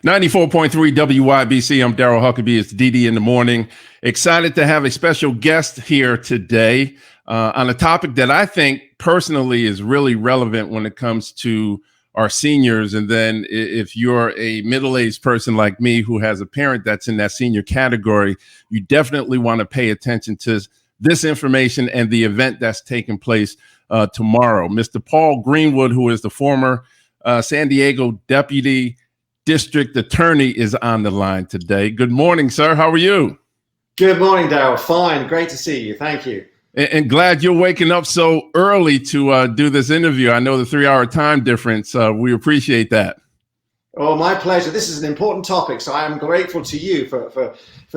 94.3 WYBC. I'm Darryl Huckaby. It's DD in the morning. Excited to have a special guest here today on a topic that I think personally is really relevant when it comes to our seniors. And then if you're a middle-aged person like me who has a parent that's in that senior category, you definitely want to pay attention to this information and the event that's taking place tomorrow. Mr. Paul Greenwood, who is the former San Diego Deputy District Attorney, is on the line today. Good morning, sir. How are you? Good morning, Darryl. Fine. Great to see you. Thank you. And glad you're waking up so early to do this interview. I know the 3-hour time difference. We appreciate that. Oh, my pleasure. This is an important topic, so I am grateful to you for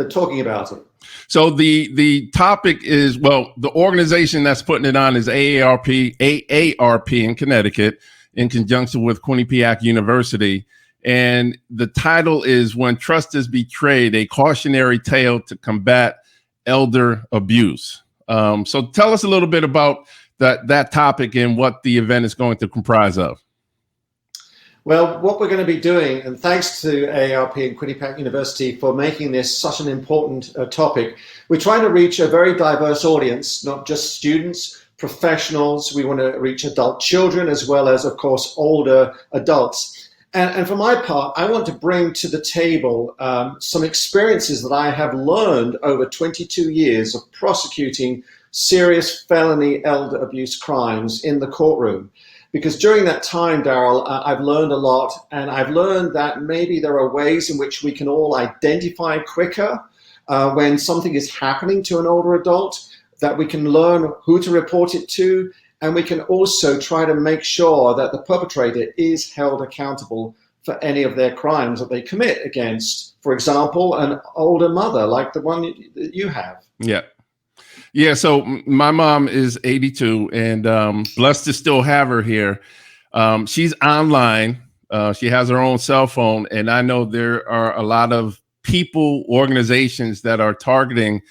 talking about it. So the topic is, well, the organization that's putting it on is AARP in Connecticut in conjunction with Quinnipiac University. And the title is When Trust is Betrayed, a Cautionary Tale to Combat Elder Abuse. So tell us a little bit about that topic and what the event is going to comprise of. Well, what we're going to be doing, and thanks to AARP and Quinnipiac University for making this such an important topic, we're trying to reach a very diverse audience, not just students, professionals. We want to reach adult children as well as, of course, older adults. And for my part, I want to bring to the table some experiences that I have learned over 22 years of prosecuting serious felony elder abuse crimes in the courtroom. Because during that time, Darryl, I've learned a lot, and I've learned that maybe there are ways in which we can all identify quicker when something is happening to an older adult, that we can learn who to report it to, and we can also try to make sure that the perpetrator is held accountable for any of their crimes that they commit against, for example, an older mother like the one that you have. Yeah. So my mom is 82 and blessed to still have her here. She's online. She has her own cell phone. And I know there are a lot of people, organizations that are targeting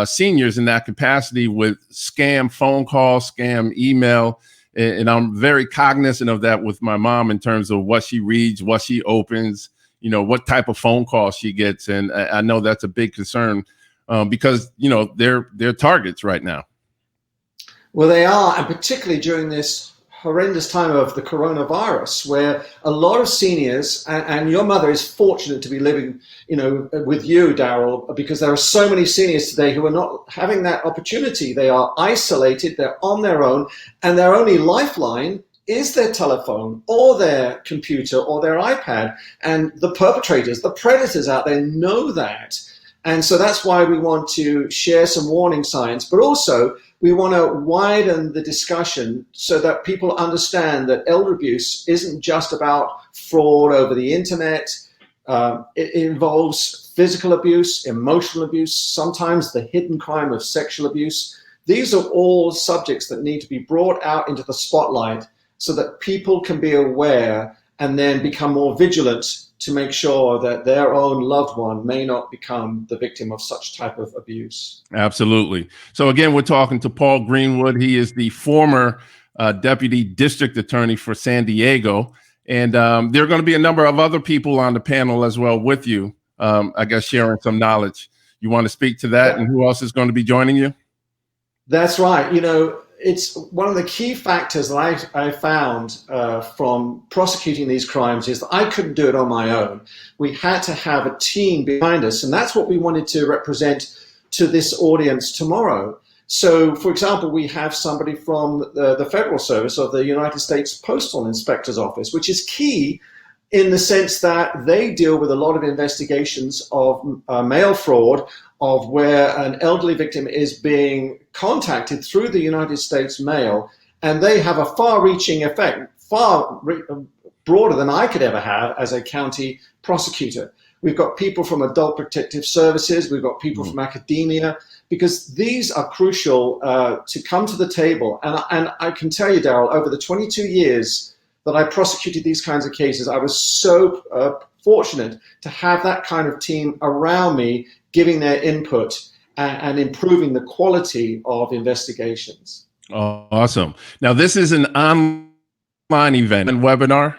seniors in that capacity with scam phone calls, scam email. And I'm very cognizant of that with my mom in terms of what she reads, what she opens, what type of phone call she gets. And I know that's a big concern because, they're targets right now. Well, they are, and particularly during this horrendous time of the coronavirus, where a lot of seniors, and your mother is fortunate to be living, with you, Darryl, because there are so many seniors today who are not having that opportunity. They are isolated, they're on their own, and their only lifeline is their telephone or their computer or their iPad. And the perpetrators, the predators out there know that. And so that's why we want to share some warning signs, but also we want to widen the discussion so that people understand that elder abuse isn't just about fraud over the internet. It involves physical abuse, emotional abuse, sometimes the hidden crime of sexual abuse. These are all subjects that need to be brought out into the spotlight so that people can be aware and then become more vigilant to make sure that their own loved one may not become the victim of such type of abuse. Absolutely. So again, we're talking to Paul Greenwood. He is the former Deputy District Attorney for San Diego. And there are going to be a number of other people on the panel as well with you, I guess, sharing some knowledge. You want to speak to that? And who else is going to be joining you? That's right. It's one of the key factors that I found from prosecuting these crimes is that I couldn't do it on my own. We had to have a team behind us, and that's what we wanted to represent to this audience tomorrow. So, for example, we have somebody from the Federal Service of the United States Postal Inspector's Office, which is key in the sense that they deal with a lot of investigations of mail fraud, of where an elderly victim is being contacted through the United States mail, and they have a far-reaching effect, far broader than I could ever have as a county prosecutor. We've got people from Adult Protective Services, we've got people from academia, because these are crucial to come to the table. And I can tell you, Darryl, over the 22 years that I prosecuted these kinds of cases, I was so fortunate to have that kind of team around me giving their input and improving the quality of investigations. Awesome. Now, this is an online event and webinar.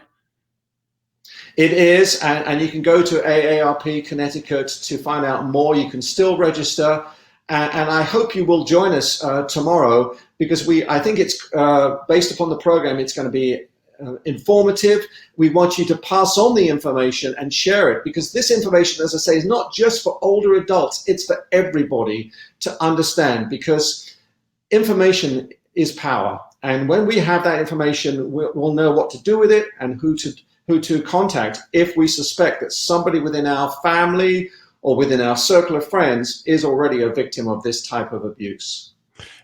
It is, and you can go to AARP Connecticut to find out more. You can still register, and I hope you will join us tomorrow, because I think it's based upon the program, it's going to be informative. We want you to pass on the information and share it, because this information, as I say, is not just for older adults, it's for everybody to understand, because information is power. And when we have that information, we'll know what to do with it and who to contact if we suspect that somebody within our family or within our circle of friends is already a victim of this type of abuse.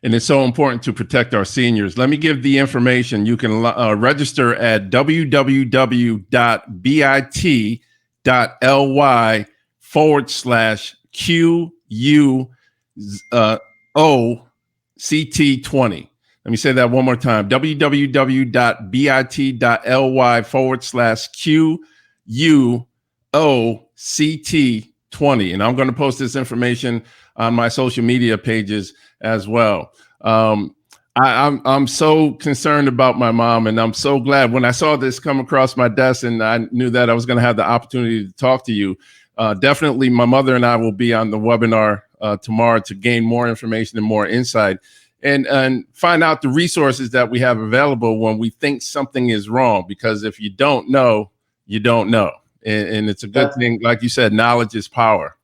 And it's so important to protect our seniors. Let me give the information. You can register at www.bit.ly/QUOCT20. Let me say that one more time, www.bit.ly/QUOCT20. And I'm going to post this information on my social media pages as well. I'm so concerned about my mom, and I'm so glad when I saw this come across my desk and I knew that I was going to have the opportunity to talk to you. Definitely my mother and I will be on the webinar tomorrow to gain more information and more insight and find out the resources that we have available when we think something is wrong, because if you don't know, you don't know. And it's a good thing. Like you said, knowledge is power.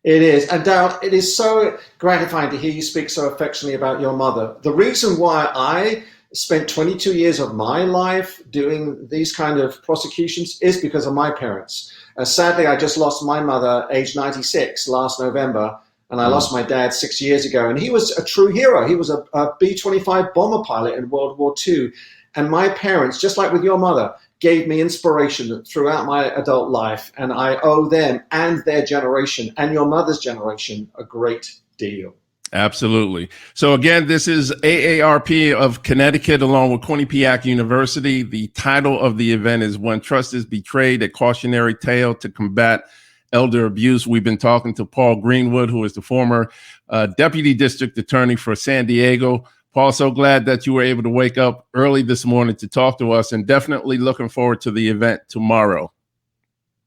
It is. And Darryl, it is so gratifying to hear you speak so affectionately about your mother. The reason why I spent 22 years of my life doing these kind of prosecutions is because of my parents. Sadly, I just lost my mother aged 96 last November, and I lost my dad 6 years ago. And he was a true hero. He was a B-25 bomber pilot in World War II. And my parents, just like with your mother, gave me inspiration throughout my adult life, and I owe them and their generation and your mother's generation a great deal. Absolutely. So again, this is AARP of Connecticut along with Quinnipiac University. The title of the event is When Trust is Betrayed, a Cautionary Tale to Combat Elder Abuse. We've been talking to Paul Greenwood, who is the former Deputy District Attorney for San Diego. Paul, so glad that you were able to wake up early this morning to talk to us, and definitely looking forward to the event tomorrow.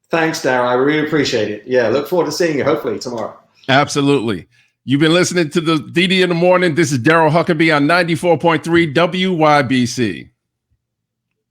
Thanks, Darryl. I really appreciate it. Yeah, look forward to seeing you hopefully tomorrow. Absolutely. You've been listening to the DD in the Morning. This is Darryl Huckaby on 94.3 WYBC.